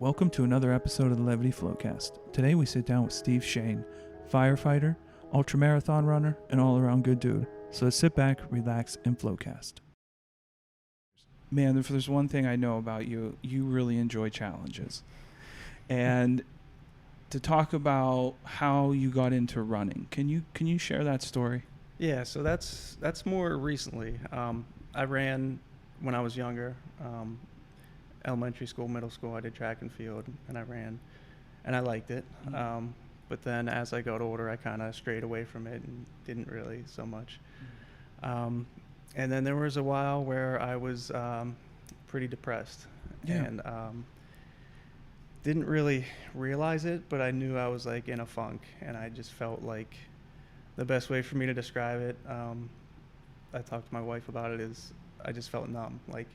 Welcome to another episode of the Levity Floatcast. Today we sit down with Steve Schohn, firefighter, ultramarathon runner, and all-around good dude. So let's sit back, relax, and floatcast. Man, if there's one thing I know about you, you really enjoy challenges. And to talk about how you got into running, can you share that story? Yeah, so that's more recently. I ran when I was younger. Elementary school, middle school, I did track and field, and I ran, and I liked it. Mm-hmm. But then as I got older, I kind of strayed away from it and didn't really so much. And then there was a while where I was pretty depressed, and didn't really realize it, but I knew I was like in a funk, and I just felt like the best way for me to describe it, I talked to my wife about it, is I just felt numb, like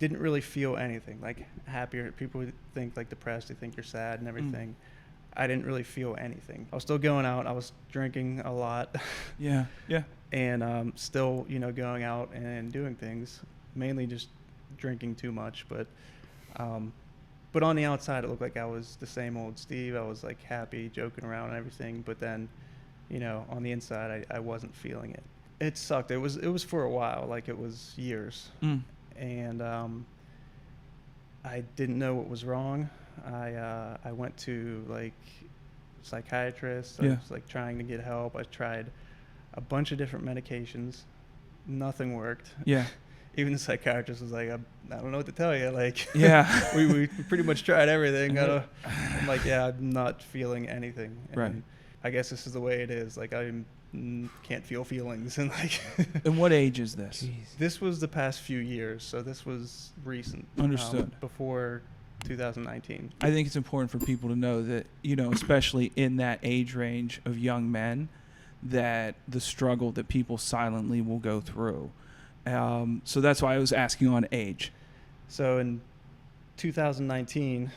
didn't really feel anything, like happier. People would think like depressed, they think you're sad and everything. I didn't really feel anything. I was still going out, I was drinking a lot. Yeah. And still, going out and doing things, mainly just drinking too much, but on the outside it looked like I was the same old Steve. I was like happy, joking around and everything, but then on the inside I wasn't feeling it. It sucked. It was for a while, like it was years. And I didn't know what was wrong. I went to like psychiatrists. I was like trying to get help. I tried a bunch of different medications. Nothing worked. Yeah. Even the psychiatrist was like, I don't know what to tell you. Like, we pretty much tried everything. I'm like, I'm not feeling anything. And right. I guess this is the way it is. Like, I can't feel feelings. And like. And what age is this? Jeez. This was the past few years, so this was recent. Understood. Before 2019. I think it's important for people to know that, especially in that age range of young men, that the struggle that people silently will go through. So that's why I was asking on age. So in 2019,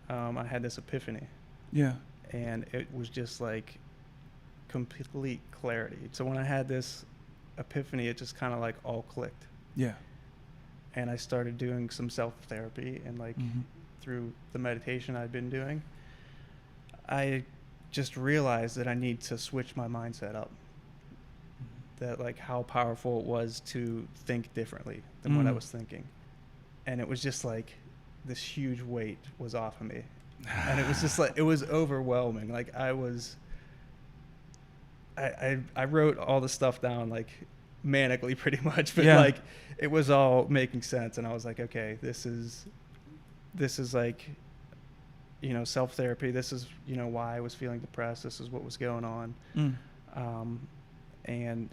I had this epiphany. Yeah. And it was just like complete clarity. So when I had this epiphany, it just kind of like all clicked. Yeah. And I started doing some self-therapy, and like through the meditation I'd been doing, I just realized that I need to switch my mindset up. That like how powerful it was to think differently than what I was thinking. And it was just like this huge weight was off of me. And it was just like, it was overwhelming. Like I wrote all the stuff down like manically pretty much, but like it was all making sense. And I was like, okay, this is like, self-therapy. This is, why I was feeling depressed. This is what was going on. And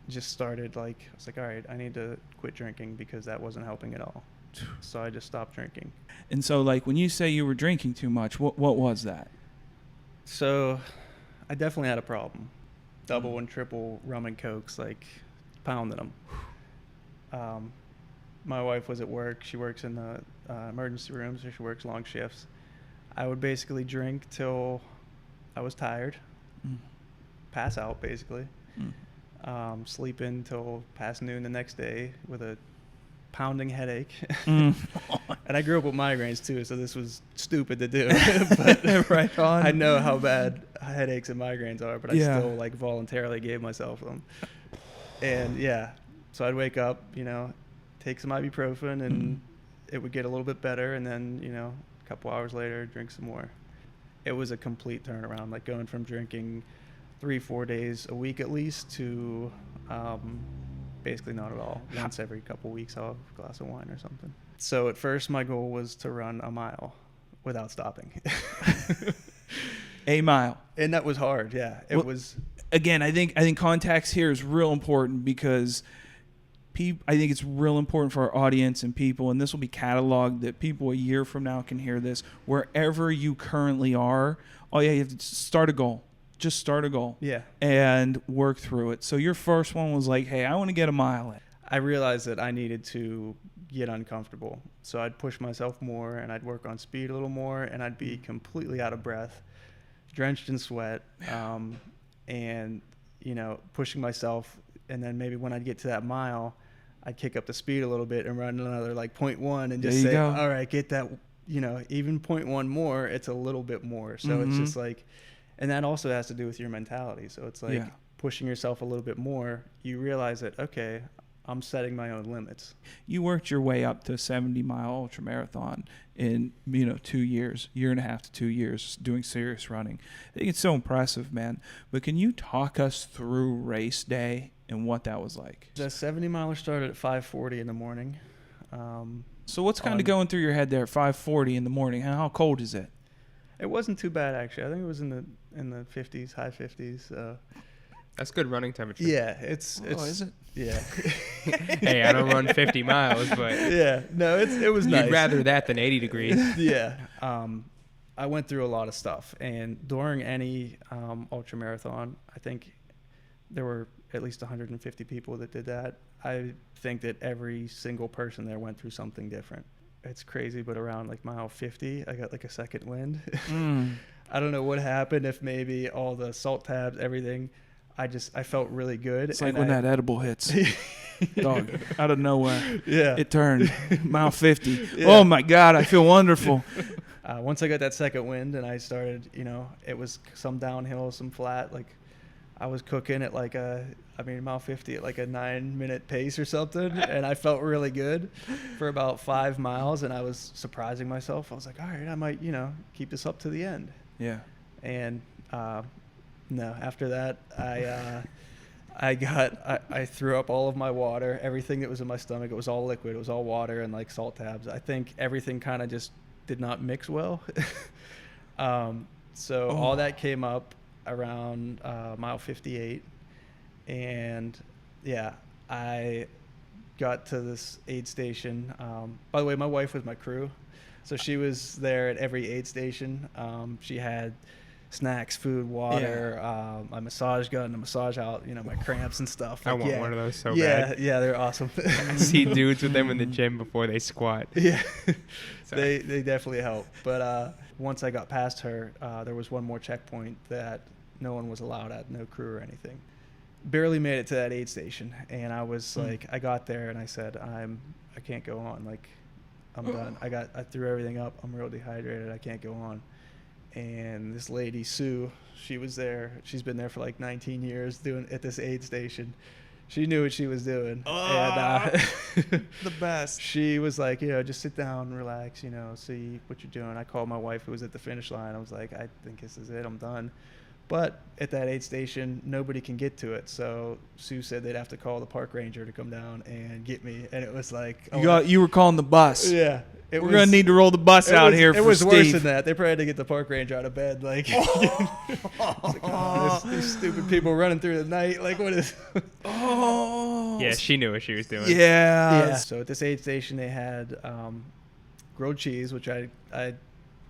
just started like, I was like, all right, I need to quit drinking because that wasn't helping at all. So I just stopped drinking. And so like when you say you were drinking too much, what was that? So I definitely had a problem. Double and triple rum and cokes, like pounding them. My wife was at work. She works in the emergency room, so she works long shifts. I would basically drink till I was tired, pass out basically, sleep in till past noon the next day with a pounding headache. And I grew up with migraines too, so this was stupid to do. But right on. I know how bad headaches and migraines are, but I still like voluntarily gave myself them. And so I'd wake up, take some ibuprofen, and it would get a little bit better, and then a couple hours later drink some more. It was a complete turnaround, like going from drinking 3-4 days a week at least to basically not at all. Once every couple weeks I'll have a glass of wine or something. So at first my goal was to run a mile without stopping. A mile. And that was hard. It was. Again, I think context here is real important because I think it's real important for our audience and people, and this will be cataloged that people a year from now can hear this. Wherever you currently are, you have to start a goal. Just start a goal. Yeah. And work through it. So your first one was like, hey, I want to get a mile in. I realized that I needed to get uncomfortable. So I'd push myself more, and I'd work on speed a little more, and I'd be completely out of breath, drenched in sweat, and, pushing myself. And then maybe when I'd get to that mile, I'd kick up the speed a little bit and run another like 0.1 and just say, all right, get that even 0.1 more, it's a little bit more. So it's just like, and that also has to do with your mentality. So it's like pushing yourself a little bit more. You realize that, okay, I'm setting my own limits. You worked your way up to a 70-mile ultramarathon in, 2 years, year and a half to 2 years doing serious running. I think it's so impressive, man. But can you talk us through race day and what that was like? The 70-miler started at 5:40 in the morning. So what's kind of going through your head there at 5:40 in the morning? How cold is it? It wasn't too bad, actually. I think it was in the 50s, high 50s. That's good running temperature. Yeah, it's. Is it? Yeah. Hey, I don't run 50 miles, but yeah, no, it was nice. You'd rather that than 80 degrees. Yeah. I went through a lot of stuff, and during any ultra marathon, I think there were at least 150 people that did that. I think that every single person there went through something different. It's crazy, but around like mile 50, I got like a second wind. I don't know what happened, if maybe all the salt tabs, everything. I felt really good. It's like when that edible hits. Dog, out of nowhere. Yeah. It turned. Mile 50. Yeah. Oh, my God. I feel wonderful. Once I got that second wind and I started, it was some downhill, some flat. Like, I was cooking at like mile 50 at like a 9-minute pace or something. And I felt really good for about 5 miles. And I was surprising myself. I was like, all right, I might, keep this up to the end. Yeah. And, no, after that, I threw up all of my water, everything that was in my stomach. It was all liquid. It was all water and like salt tabs. I think everything kind of just did not mix well. All that came up around mile 58. And yeah, I got to this aid station. By the way, my wife was my crew. So she was there at every aid station. She had snacks, food, water, my massage gun, a massage out, my cramps and stuff. Like, I want one of those so bad. Yeah, they're awesome. I see dudes with them in the gym before they squat. Yeah, they definitely help. But once I got past her, there was one more checkpoint that no one was allowed at, no crew or anything. Barely made it to that aid station, and I was like, I got there and I said, I can't go on. Like, I'm done. I threw everything up. I'm real dehydrated. I can't go on. And this lady, Sue, she was there. She's been there for like 19 years doing at this aid station. She knew what she was doing. And the best. She was like, just sit down, relax, see what you're doing. I called my wife who was at the finish line. I was like, I think this is it. I'm done. But at that aid station, nobody can get to it. So Sue said they'd have to call the park ranger to come down and get me. And it was like... You were calling the bus. Yeah. We're going to need to roll the bus out here for Steve. It was worse than that. They probably had to get the park ranger out of bed. Like, these stupid people running through the night. Like, what is... Yeah, she knew what she was doing. Yeah. So at this aid station, they had grilled cheese, which I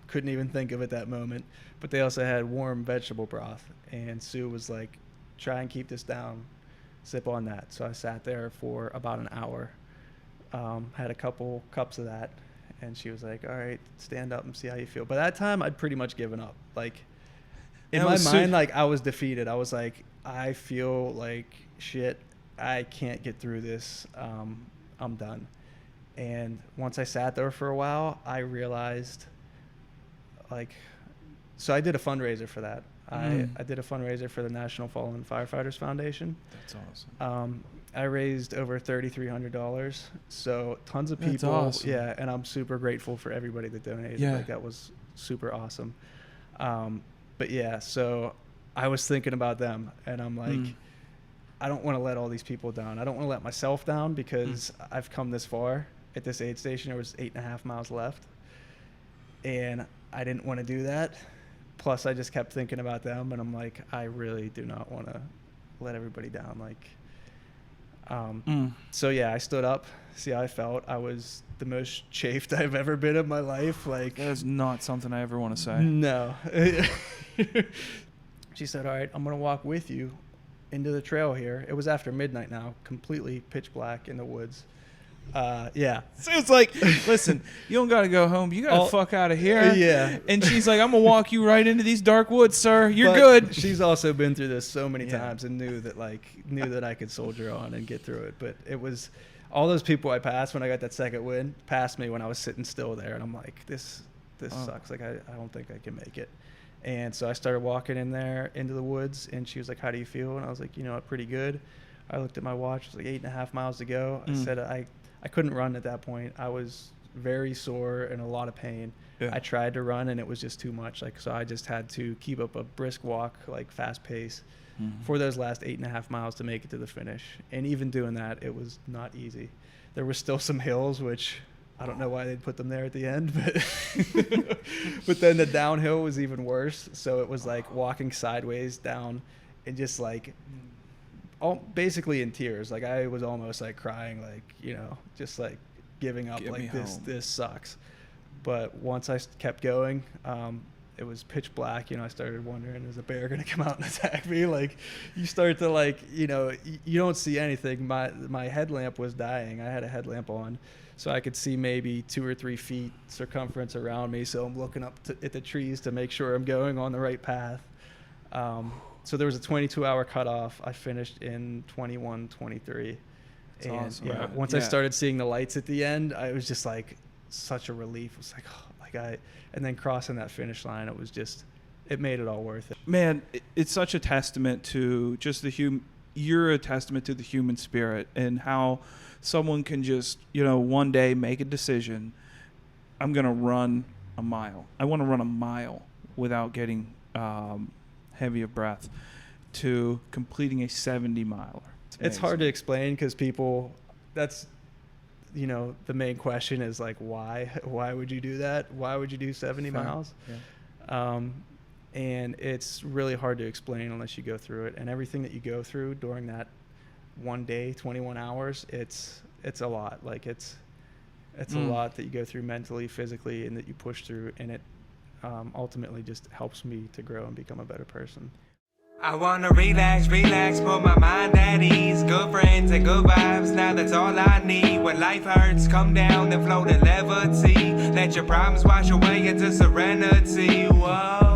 couldn't even think of at that moment. But they also had warm vegetable broth. And Sue was like, try and keep this down. Sip on that. So I sat there for about an hour. Had a couple cups of that. And she was like, all right, stand up and see how you feel. By that time, I'd pretty much given up. Like, in my mind, like, I was defeated. I was like, I feel like shit. I can't get through this. I'm done. And once I sat there for a while, I realized, like, so I did a fundraiser for that. I did a fundraiser for the National Fallen Firefighters Foundation. That's awesome. I raised over $3,300. So tons of people. That's awesome. Yeah, and I'm super grateful for everybody that donated. Yeah. Like, that was super awesome. But yeah, so I was thinking about them, and I'm like, I don't want to let all these people down. I don't want to let myself down because I've come this far. At this aid station, there was 8.5 miles left, and I didn't want to do that. Plus, I just kept thinking about them, and I'm like, I really do not want to let everybody down. Like, so yeah, I stood up, see how I felt. I was the most chafed I've ever been in my life. Like, that is not something I ever want to say. No. She said, all right, I'm going to walk with you into the trail here. It was after midnight now, completely pitch black in the woods. Yeah. So it's like, listen, you don't got to go home. You got to fuck out of here. Yeah. And she's like, I'm going to walk you right into these dark woods, sir. You're good. She's also been through this so many times and knew that I could soldier on and get through it. But it was all those people I passed when I got that second win passed me when I was sitting still there, and I'm like, this sucks. Like I don't think I can make it. And so I started walking in there into the woods, and she was like, how do you feel? And I was like, pretty good. I looked at my watch. It was like 8.5 miles to go. I said I couldn't run at that point. I was very sore and a lot of pain. Yeah. I tried to run, and it was just too much. Like, so I just had to keep up a brisk walk, like fast pace, for those last 8.5 miles to make it to the finish. And even doing that, it was not easy. There were still some hills, which I don't know why they'd put them there at the end, but then the downhill was even worse. So it was like walking sideways down and just like basically in tears. Like I was almost like crying, like, just like giving up, like this sucks. But once I kept going, it was pitch black. I started wondering, is a bear going to come out and attack me? Like you start to like, you don't see anything. My headlamp was dying. I had a headlamp on, so I could see maybe 2 or 3 feet circumference around me. So I'm looking up at the trees to make sure I'm going on the right path. So there was a 22-hour cutoff. I finished in 21:23. And awesome. Once I started seeing the lights at the end, I was just like such a relief. It was like, and then crossing that finish line, it was just, it made it all worth it. Man, it's such a testament to just you're a testament to the human spirit and how someone can just, one day make a decision. I'm going to run a mile. I want to run a mile without getting heavy of breath, to completing a 70-miler. It's hard to explain because people, that's, the main question is like, why would you do that? Why would you do 70 miles? Yeah. And it's really hard to explain unless you go through it. And everything that you go through during that one day, 21 hours, it's a lot. Like it's a lot that you go through mentally, physically, and that you push through. And it ultimately just helps me to grow and become a better person. I wanna relax, put my mind at ease. Good friends and good vibes, now that's all I need. When life hurts, come down and float in levity. Let your problems wash away into serenity. Whoa.